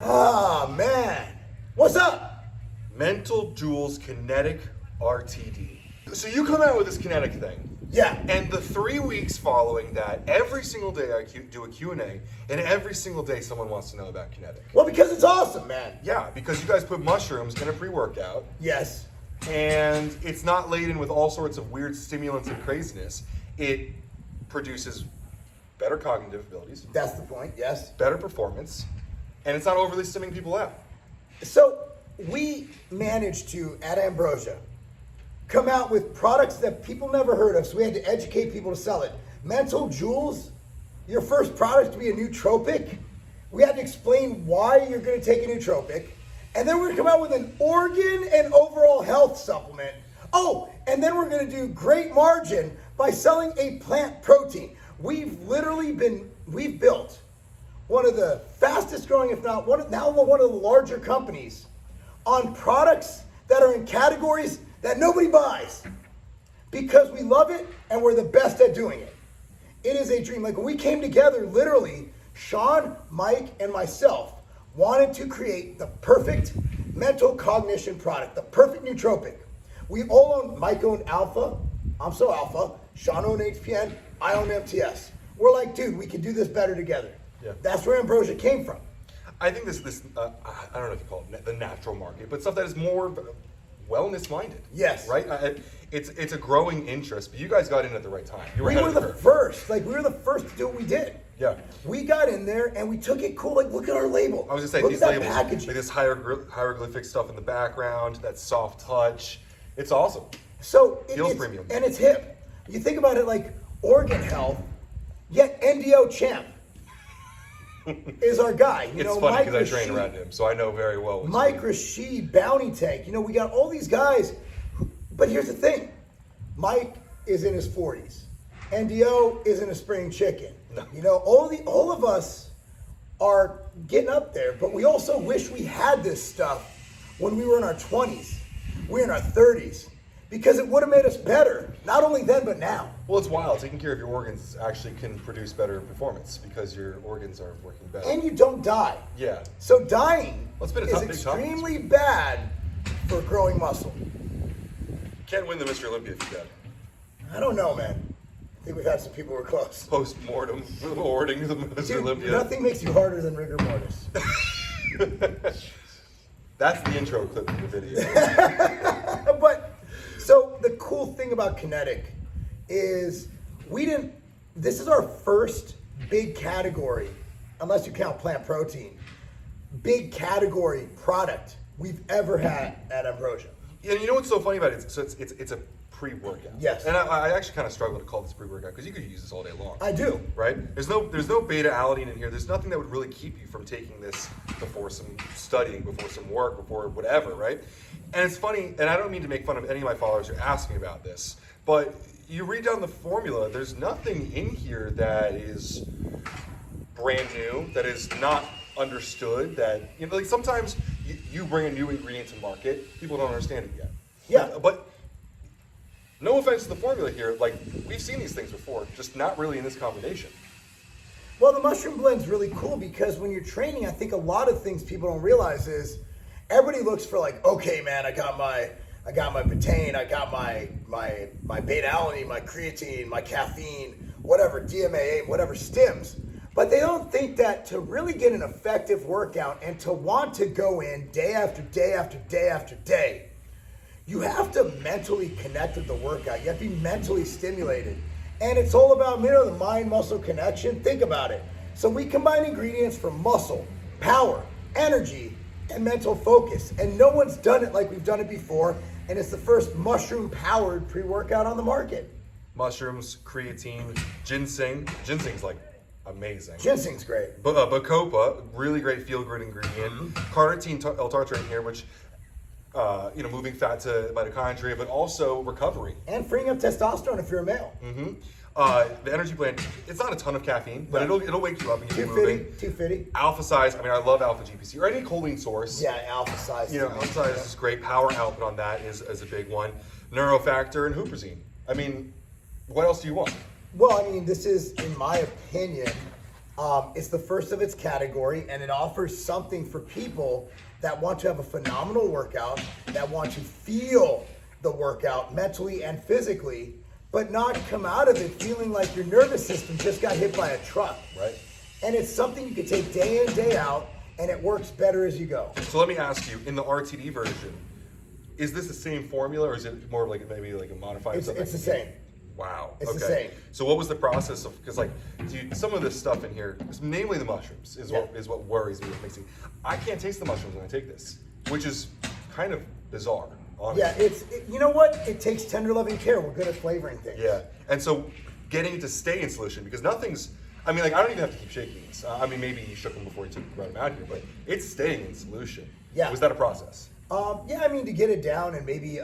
Ah, man. What's up? Mental Jewels Kinetic RTD. So you come out with this kinetic thing. Yeah. And the 3 weeks following that, every single day I do a Q&A, and every single day someone wants to know about kinetic. Well, because it's awesome, man. Yeah, because you guys put mushrooms in a pre-workout, Yes. and it's not laden with all sorts of weird stimulants and craziness. It produces better cognitive abilities, That's the point, yes. better performance, and it's not overly stimming people out. So we managed to, at Ambrosia, come out with products that people never heard of, so we had to educate people to sell it. Mental Jewels, your first product to be a nootropic. We had to explain why you're going to take a nootropic. And then we're going to come out with an organ and overall health supplement. Oh, and then we're going to do great margin by selling a plant protein. We've built one of the fastest growing, if not one of the larger companies on products that are in categories that nobody buys because we love it and we're the best at doing it. It is a dream. Like when we came together, literally, Sean, Mike, and myself wanted to create the perfect mental cognition product, the perfect nootropic. We all own, Mike owned Alpha, I'm so Alpha, Sean owned HPN, I own MTS. We're like, dude, we can do this better together. Yeah. That's where Ambrosia came from. I think this I don't know if you call it the natural market, but stuff that is more wellness minded. Yes. Right? It's a growing interest, but you guys got in at the right time. You were We ahead were of the the curve. first. Like we were the first to do what we did. Yeah. We got in there and we took it cool. Like look at our label. I was just saying look these at that labels, packaging. like this hieroglyphic stuff in the background, that soft touch. It's awesome. So Feels it's premium. and it's hip. You think about it like organ health, yet NDO champ is our guy. You It's know, funny Mike because I train Rashid, around him, so I know very well. What's Mike going on. Rashid, Bounty Tank. You know, we got all these guys. But here's the thing: Mike is in his 40s. NDO isn't a spring chicken. No. You know, all of us are getting up there, but we also wish we had this stuff when we were in our 20s. We're in our 30s. Because it would have made us better, not only then, but now. Well, it's wild. Taking care of your organs actually can produce better performance because your organs are working better. And you don't die. Yeah. So dying Well, it's been a is tough, big topic. extremely bad for growing muscle. Can't win the Mr. Olympia if you got I don't know, man. I think we've had some people who are close. post-mortem awarding the Mr. Dude, Olympia. nothing makes you harder than rigor mortis. That's the intro clip of the video. But, so the cool thing about Kinetic is this is our first big category, unless you count plant protein, big category product we've ever had at Ambrosia. And you know what's so funny about it? So it's a pre-workout. Yes. And I actually kind of struggle to call this pre-workout because you could use this all day long. I do. Right? There's no beta-alanine in here. There's nothing that would really keep you from taking this before some studying, before some work, before whatever, right? And it's funny, and I don't mean to make fun of any of my followers who ask me about this, but you read down the formula, there's nothing in here that is brand new, that is not understood, that, you know, like sometimes you bring a new ingredient to market, people don't understand it yet. Yeah. But no offense to the formula here, like we've seen these things before, just not really in this combination. Well, the mushroom blend's really cool because when you're training, I think a lot of things people don't realize is everybody looks for like, okay, man, I got my betaine, I got my beta-alanine, my creatine, my caffeine, whatever, DMAA, whatever stims. But they don't think that to really get an effective workout and to want to go in day after day after day after day, you have to mentally connect with the workout. You have to be mentally stimulated. And it's all about, you know, the mind-muscle connection. Think about it. So we combine ingredients for muscle, power, energy, and mental focus. And no one's done it like we've done it before. And it's the first mushroom-powered pre-workout on the market. Mushrooms, creatine, ginseng. Ginseng's like amazing. Ginseng's great. Bacopa, really great feel-good ingredient. Carnitine L-tartrate here, which, moving fat to mitochondria, but also recovery. And freeing up testosterone if you're a male. The energy blend, it's not a ton of caffeine, but it'll wake you up and get you moving. 250. Alpha size, I mean, I love alpha GPC or any choline source. Yeah, alpha size. You know, alpha size is great. Power output on that is a big one. Neurofactor and huperzine. I mean, what else do you want? Well, I mean, this is, in my opinion, It's the first of its category, and it offers something for people that want to have a phenomenal workout, that want to feel the workout mentally and physically, but not come out of it feeling like your nervous system just got hit by a truck. Right. And it's something you can take day in, day out, and it works better as you go. So let me ask you, in the RTD version, is this the same formula, or is it more like maybe like a modified? It's the same. Wow. It's okay. the same. So what was the process of? Because like, dude, some of this stuff in here, namely the mushrooms, is what worries me with mixing. I can't taste the mushrooms when I take this, which is kind of bizarre. Honestly. Yeah, you know what? It takes tender loving care. We're good at flavoring things. Yeah, and so getting it to stay in solution, because nothing's. I mean, like, I don't even have to keep shaking these. I mean, maybe you shook them before you brought them out here, but it's staying in solution. Yeah. Was that a process? Yeah, I mean, to get it down and maybe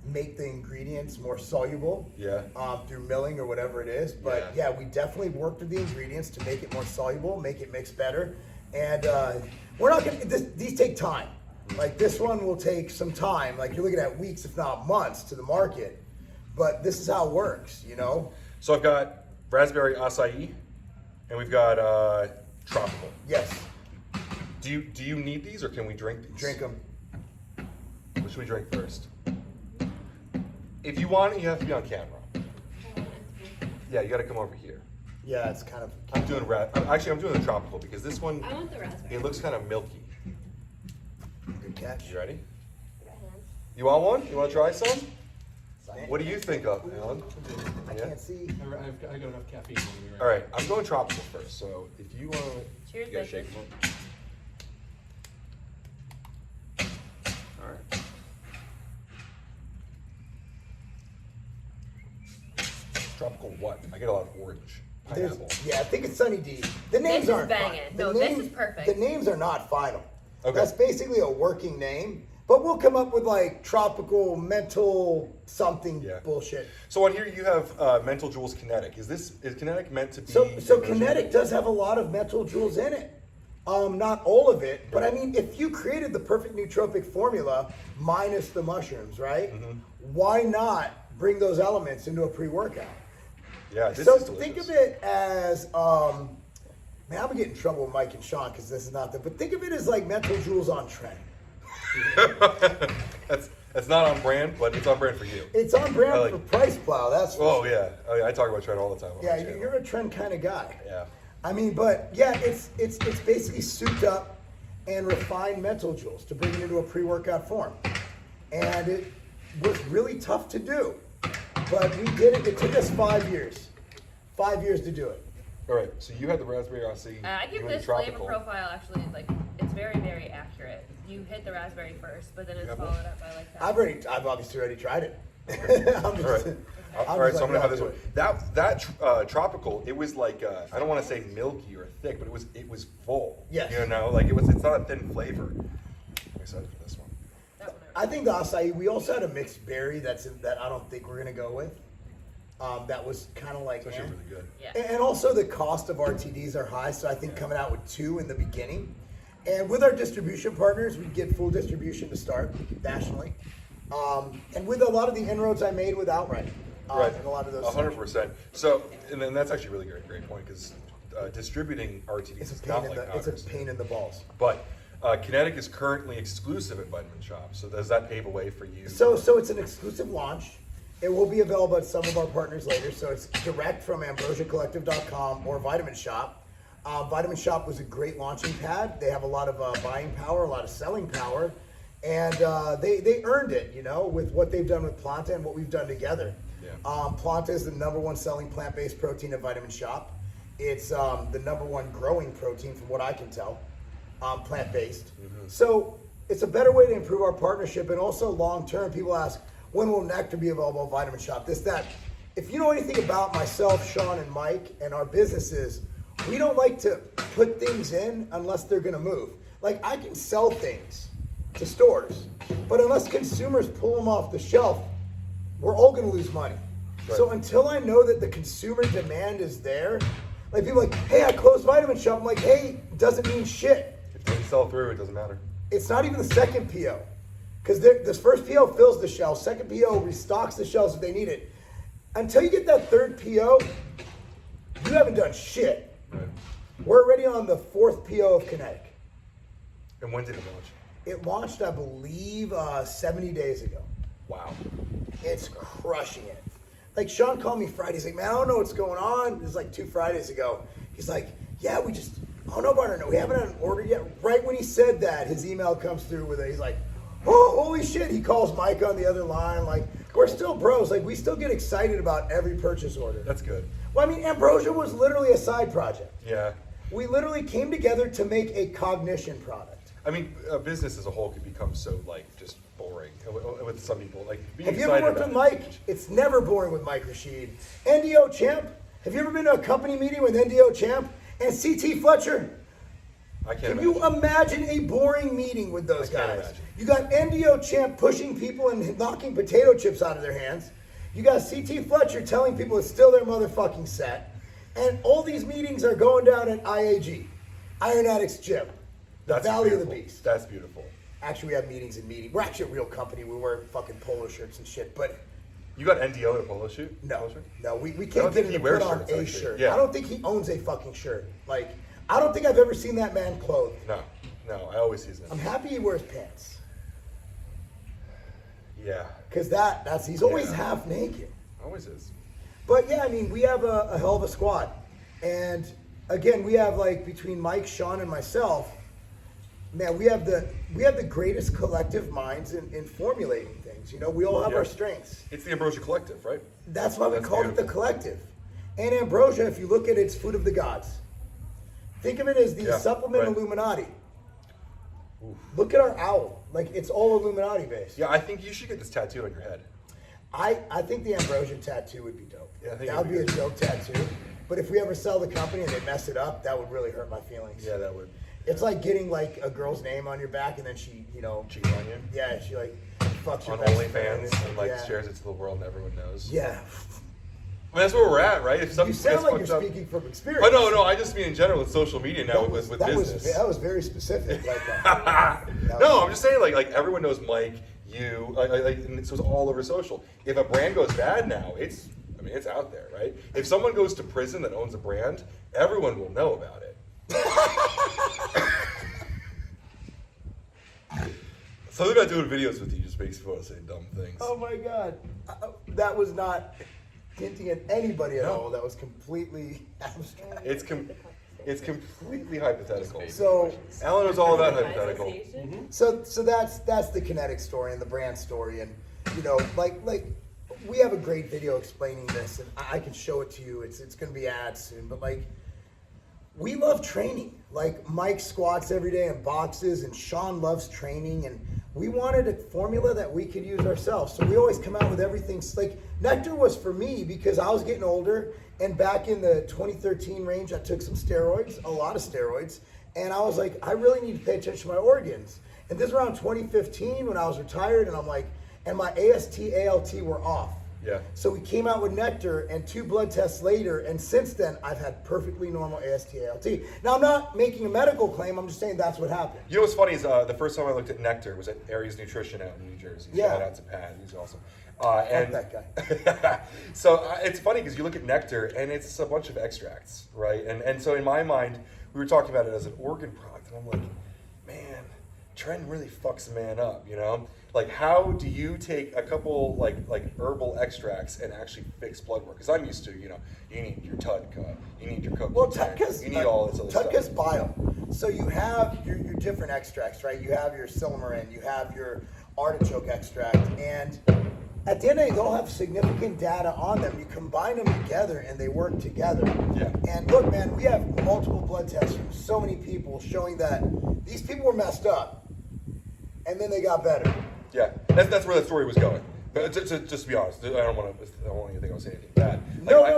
make the ingredients more soluble. Yeah. Through milling or whatever it is. But yeah, we definitely worked with the ingredients to make it more soluble, make it mix better. And we're not gonna. These take time. Like this one will take some time. Like you're looking at weeks, if not months, to the market. But this is how it works, you know. So I've got raspberry acai, and we've got tropical. Yes. Do you need these, or can we drink these? Drink them. What should we drink first? If you want it, you have to be on camera. Yeah, you got to come over here. Yeah, it's kind of. I'm doing I'm doing the tropical because this one. I want the raspberry. It looks kind of milky. Good catch. You ready? You want one? You want to try some? What do you think of, Alan? I can't see. I got enough caffeine. All right, I'm going tropical first. So if you want to, Cheers, you gotta bitches. shake them up. All right. Tropical what? I get a lot of orange. Pineapple. Yeah, I think it's Sunny D. The names is aren't banging. final. No, this is perfect. The names are not final. Okay. That's basically a working name, but we'll come up with like tropical, mental, something bullshit. So on here you have Mental Jewels KINETIC. Is KINETIC meant to be? So KINETIC does have a lot of mental jewels in it. Not all of it, but I mean, if you created the perfect nootropic formula minus the mushrooms, right? Mm-hmm. Why not bring those elements into a pre-workout? Yeah, this So is delicious. think of it as, man, I'm gonna get in trouble with Mike and Sean because this is not the, but think of it as like mental jewels on trend. That's not on brand, but it's on brand for you. It's on brand like for PricePlow, that's for sure. Yeah, I talk about trend all the time. On Yeah, my channel. you're a trend kind of guy. Yeah. I mean, but yeah, it's basically souped up and refined mental jewels to bring it into a pre-workout form. And it was really tough to do, but we did it. It took us 5 years. 5 years to do it. All right, so you had the raspberry acai. I you give had the this flavor tropical. profile actually like it's very, very accurate. You hit the raspberry first, but then it's have followed up by like that. I've obviously already tried it. All right. All right, so I'm gonna have this one. That tropical, it was like I don't want to say milky or thick, but it was full. Yes. You know, like it's not a thin flavor. I'm excited for this one. That one I think the acai. We also had a mixed berry that I don't think we're gonna go with. That was kind of like. It's actually really good. Yeah. And also the cost of RTDs are high, so I think coming out with 2 in the beginning, and with our distribution partners, we get full distribution to start nationally, and with a lot of the inroads I made with Outright, Right. and a lot of those. 100%. So, and then that's actually really great point because distributing RTDs It's is a not pain in like the, it's a powders. pain in the balls. But KINETIC is currently exclusive at Vitamin Shop. So does that pave a way for you? So it's an exclusive launch. It will be available at some of our partners later. So it's direct from ambrosiacollective.com or Vitamin Shop. Vitamin Shop was a great launching pad. They have a lot of buying power, a lot of selling power, and they earned it, you know, with what they've done with Planta and what we've done together. Yeah. Planta is the #1 selling plant-based protein at Vitamin Shop. It's the #1 growing protein from what I can tell, plant-based. Mm-hmm. So it's a better way to improve our partnership, and also long-term, people ask, when will Nectar be available at Vitamin Shop? This, that. If you know anything about myself, Sean, and Mike, and our businesses, we don't like to put things in unless they're gonna move. Like, I can sell things to stores, but unless consumers pull them off the shelf, we're all gonna lose money. Right. So until I know that the consumer demand is there, like people are like, hey, I closed Vitamin Shop. I'm like, hey, doesn't mean shit. If they sell through, it doesn't matter. It's not even the second PO. Because this first PO fills the shelf, second PO restocks the shelves if they need it. Until you get that third PO, you haven't done shit. Right. We're already on the 4th PO of KINETIC. And when did it launch? It launched, I believe, 70 days ago. Wow. It's crushing it. Like, Sean called me Friday. He's like, man, I don't know what's going on. This is like 2 Fridays ago. He's like, yeah, I don't know about it. We haven't had an order yet. Right when he said that, his email comes through with it. He's like, oh, holy shit. He calls Mike on the other line. Like, we're still bros. Like, we still get excited about every purchase order. That's good. Well, I mean, Ambrosia was literally a side project. Yeah. We literally came together to make a cognition product. I mean, a business as a whole could become so, like, just boring with some people. Like, being Have you ever worked with Mike? It's never boring with Mike Rashid. NDO Champ. Have you ever been to a company meeting with NDO Champ and CT Fletcher? I can't Can you imagine a boring meeting with those I can't guys? imagine. You got NDO Champ pushing people and knocking potato chips out of their hands. You got CT Fletcher telling people it's still their motherfucking set. And all these meetings are going down at IAG, Iron Addicts Gym, the That's Valley beautiful. of the Beast. That's beautiful. Actually, we have meetings and meetings. We're actually a real company. We wear fucking polo shirts and shit. But You got NDO in a polo shoot? no, Polo shirt? no, we I don't can't get think him he to wears put on shirts, a actually. shirt. Yeah. I don't think he owns a fucking shirt. Like, I don't think I've ever seen that man clothed. No, I always see his I'm name. happy he wears pants. Yeah, Because he's always Yeah. half naked. always is. But yeah, I mean, we have a hell of a squad. And again, we have like between Mike, Sean, and myself, man, we have the greatest collective minds in formulating things. You know, we all have Yeah. our strengths. It's the Ambrosia Collective, right? That's why we That's called it the beautiful. collective. And Ambrosia, if you look at it, it's food of the gods. Think of it as the Yeah, supplement right. Illuminati. Look at our owl. Like, it's all Illuminati based. Yeah, I think you should get this tattooed on your head. I think the Ambrosia tattoo would be dope. Yeah, I think that would be it'd a be dope tattoo. But if we ever sell the company and they mess it up, that would really hurt my feelings. Yeah, that would. It's like getting like a girl's name on your back and then she, Cheating on you? yeah, she like fucks your On best friend OnlyFans and like yeah. shares it to the world and everyone knows. Yeah. I mean, that's where we're at, right? If You something sound gets like fucked you're up- speaking from experience. Oh no, I just mean in general with social media now with business. that was very specific. Like that. No, I'm just saying like everyone knows Mike, you, and so it's all over social. If a brand goes bad now, it's out there, right? If someone goes to prison that owns a brand, everyone will know about it. Something about doing videos with you just makes me want to say dumb things. Oh my God. That was not hinting at anybody at No. all. That was completely abstract. It's completely hypothetical. So Alan was all about hypothetical. So that's the KINETIC story and the brand story, and like we have a great video explaining this, and I can show it to you. It's gonna be ads soon, but like we love training. Like Mike squats every day in boxes, and Sean loves training, and we wanted a formula that we could use ourselves. So we always come out with everything. Like Nectar was for me because I was getting older, and back in the 2013 range, I took some steroids, a lot of steroids, and I was like, I really need to pay attention to my organs. And this is around 2015 when I was retired, and I'm like, and my AST, ALT were off. Yeah. So we came out with Nectar, and 2 blood tests later, and since then, I've had perfectly normal AST, ALT. Now, I'm not making a medical claim, I'm just saying that's what happened. You know what's funny is the first time I looked at Nectar was at Aries Nutrition out in New Jersey. Yeah. Shout out to Pat, he's awesome. Fuck that guy. So it's funny because you look at Nectar and it's a bunch of extracts, right? And so in my mind, we were talking about it as an organ product, and I'm like, man, trend really fucks a man up, Like, how do you take a couple like herbal extracts and actually fix blood work? Because I'm used to, you need your Tudka, you need your CoQ10, Well, Tutka's, you need all this other Tutka's stuff. bio. So you have your different extracts, right? You have your silymarin, you have your artichoke extract, and at the end of the day, they'll have significant data on them. You combine them together, and they work together. Yeah. And look, man, we have multiple blood tests from so many people showing that these people were messed up, and then they got better. Yeah, that's where that story was going. But just to be honest, I don't want you to think I was saying anything bad.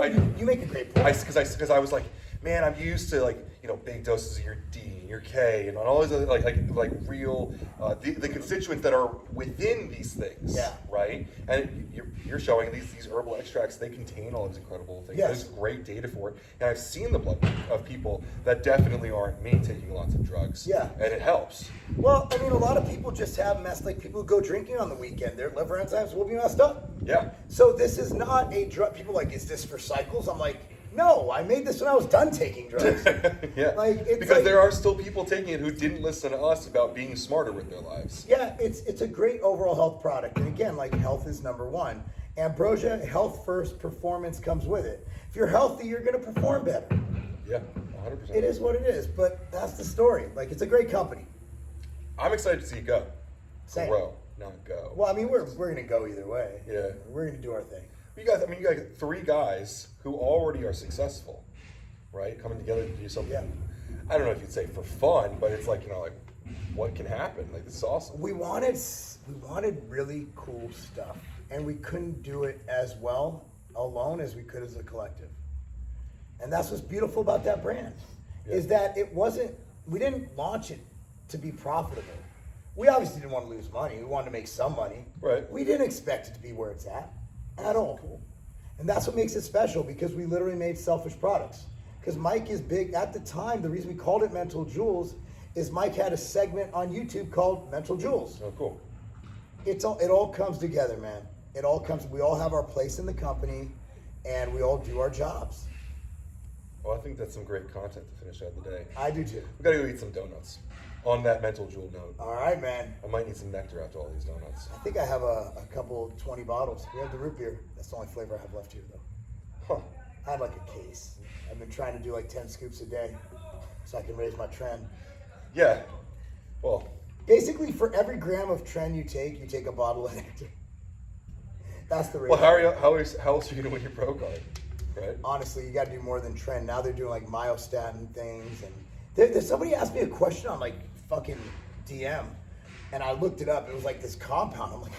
Like, You make a great point. Because I was like, man, I'm used to big doses of your D and your K and all these other like real the constituents that are within these things. Yeah. Right. And you're showing these herbal extracts. They contain all these incredible things. Yes. There's great data for it. And I've seen the blood of people that definitely aren't me taking lots of drugs. Yeah. And it helps. Well, I mean, a lot of people just have messed, like people who go drinking on the weekend, their liver enzymes will be messed up. Yeah. So this is not a drug. People are like, is this for cycles? I'm like, No, I made this when I was done taking drugs. Yeah, Like, it's because like- there are still people taking it who didn't listen to us about being smarter with their lives. Yeah, it's a great overall health product. And again, like health is number one. Ambrosia, health first, performance comes with it. If you're healthy, you're going to perform better. Yeah, 100%. It is what it is, but that's the story. Like, it's a great company. I'm excited to see it go. Same. Grow, not go. Well, I mean, we're going to go either way. Yeah. We're going to do our thing. You got 3 guys who already are successful, right? Coming together to do something. Yeah. I don't know if you'd say for fun, but it's like, like what can happen? Like, this is awesome. We wanted really cool stuff, and we couldn't do it as well alone as we could as a collective. And that's what's beautiful about that brand, is that we didn't launch it to be profitable. We obviously didn't want to lose money. We wanted to make some money. Right. We didn't expect it to be where it's at all. Cool. And that's what makes it special, because we literally made selfish products. Because Mike is big. At the time, the reason we called it Mental Jewels is Mike had a segment on YouTube called Mental Jewels. Oh, cool. It all comes together, man. We all have our place in the company, and we all do our jobs. Well, I think that's some great content to finish out the day. I do too. We gotta go eat some donuts. On that mental jewel note, All right, man. I might need some nectar after all these donuts. I think I have a couple 20 bottles. We have the root beer. That's the only flavor I have left here, though. Huh. I have like a case. I've been trying to do like 10 scoops a day so I can raise my trend. Yeah. Well, Basically, for every gram of trend you take a bottle of nectar. That's the ratio. well, how else are you gonna win your pro card, right? Honestly, you got to do more than trend. Now they're doing like myostatin things, and there's somebody asked me a question on like fucking DM, and I looked it up. It was like this compound. I'm like,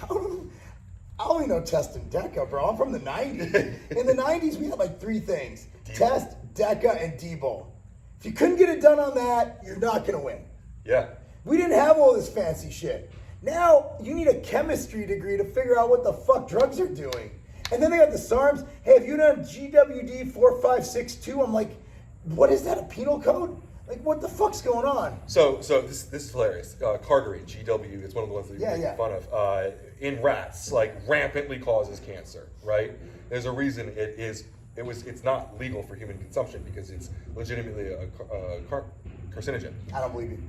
I only know Test and Deca, bro. I'm from the 90s. In the 90s, we had like 3 things: Test, Deca, and D-Bol. If you couldn't get it done on that, you're not gonna win. Yeah. We didn't have all this fancy shit. Now you need a chemistry degree to figure out what the fuck drugs are doing. And then they got the SARMs. Hey, have you done GWD 4562? I'm like, what is that, a penal code? Like, what the fuck's going on? So this is hilarious. Cardarine, GW, it's one of the ones that you make fun of. In rats, like rampantly causes cancer, right? There's a reason it's not legal for human consumption, because it's legitimately a carcinogen. I don't believe you.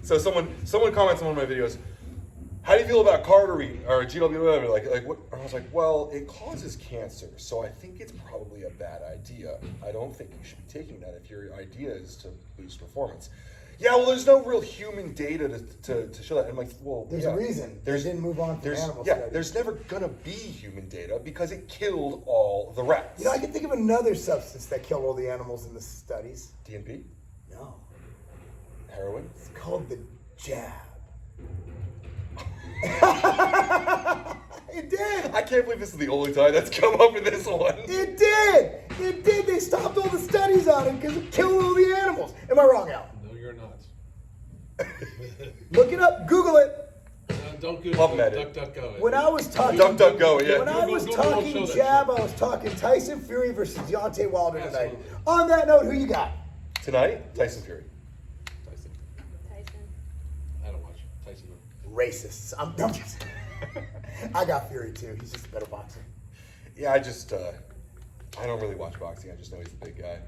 So someone comments on one of my videos, how do you feel about Cardarine or GW, whatever? Like what? And I was like, well, it causes cancer, so I think it's probably a bad idea. I don't think you should be taking that if your idea is to boost performance. Yeah, well, there's no real human data to show that. And I'm like, well, There's a reason. They didn't move on from animal studies. There's never gonna be human data because it killed all the rats. You know, I can think of another substance that killed all the animals in the studies. DNP, No. heroin. It's called the jab. It did. I can't believe this is the only time that's come up in this one. It did. It did. They stopped all the studies on it because it killed all the animals. Am I wrong, Al? No, you're not. Look it up. Google it. Don't Google PubMed it. it. DuckDuckGo it. When I was talking, DuckDuckGo, yeah. When I was Google won't show talking that jab, shit. I was talking Tyson Fury versus Deontay Wilder tonight. Absolutely. On that note, who you got? Tonight, Tyson Fury. Tyson. Tyson. I don't watch Tyson. Racists. I'm just. I got Fury too. He's just a better boxer. Yeah, I don't really watch boxing. I just know he's a big guy.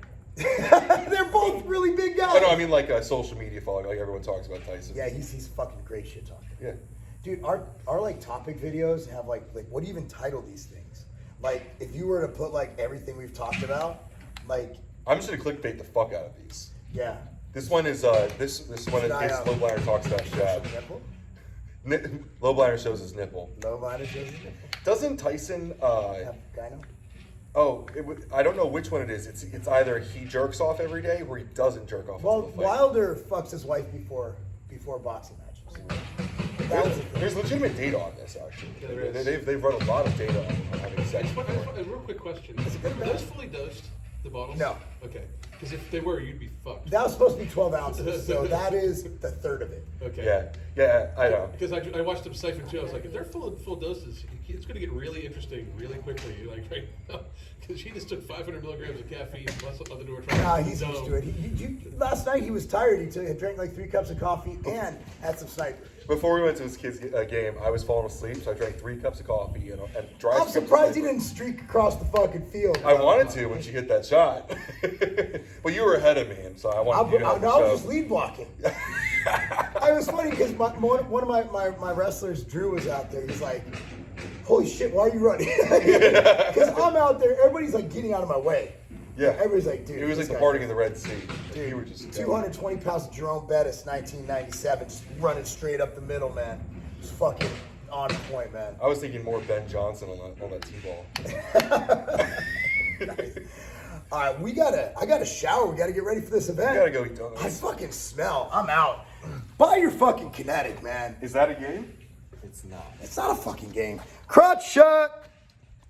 They're both really big guys. Oh no, I mean like social media following. Like everyone talks about Tyson. Yeah, he's fucking great shit talking. Yeah. Dude, our like topic videos have like what do you even title these things? Like if you were to put like everything we've talked about, like I'm just gonna clickbait the fuck out of these. yeah. This one is this one is Lobliner talks about jab. Nipple? Lobliner shows his nipple. Low line is just Doesn't Tyson? have gyno? Oh, I don't know which one it is. It's either he jerks off every day or he doesn't jerk off. Well, until the fight. Wilder fucks his wife before boxing matches. That was the thing. There's legitimate data on this actually. Yeah, there is. They've run a lot of data on having sex. A real quick question. Are those fully dosed, the bottles? No. Okay. Because if they were, you'd be fucked. That was supposed to be 12 ounces, so that is the third of it. Okay. Okay. Yeah, I know. Because I watched him siphon too. I was like, if they're full doses, it's going to get really interesting really quickly. Like right now, because he just took 500 milligrams of caffeine plus on the door. Nah, he's used to it. Last night he was tired. He drank like 3 cups of coffee and had some sniper. Before we went to his kid's game, I was falling asleep, so I drank 3 cups of coffee and dry. I'm surprised he didn't streak across the fucking field. I wanted to when she hit that shot, but you were ahead of me, and so I wanted you to have the I was show. just lead blocking. It was funny because one of my wrestlers, Drew, was out there. He's like, "Holy shit, why are you running?" Because I'm out there. Everybody's like getting out of my way. Yeah, everybody's like, "Dude." It was like this the guy- parting of the Red Sea. Dude, You were just 220 pounds of Jerome Bettis, 1997, just running straight up the middle, man. Just fucking on point, man. I was thinking more Ben Johnson on that T-ball. Nice. All right, I gotta shower. We gotta get ready for this event. You gotta go eat donuts. I fucking smell. I'm out. Buy your fucking Kinetic, man. Is that a game? It's not. It's not a fucking game. Crotch shot.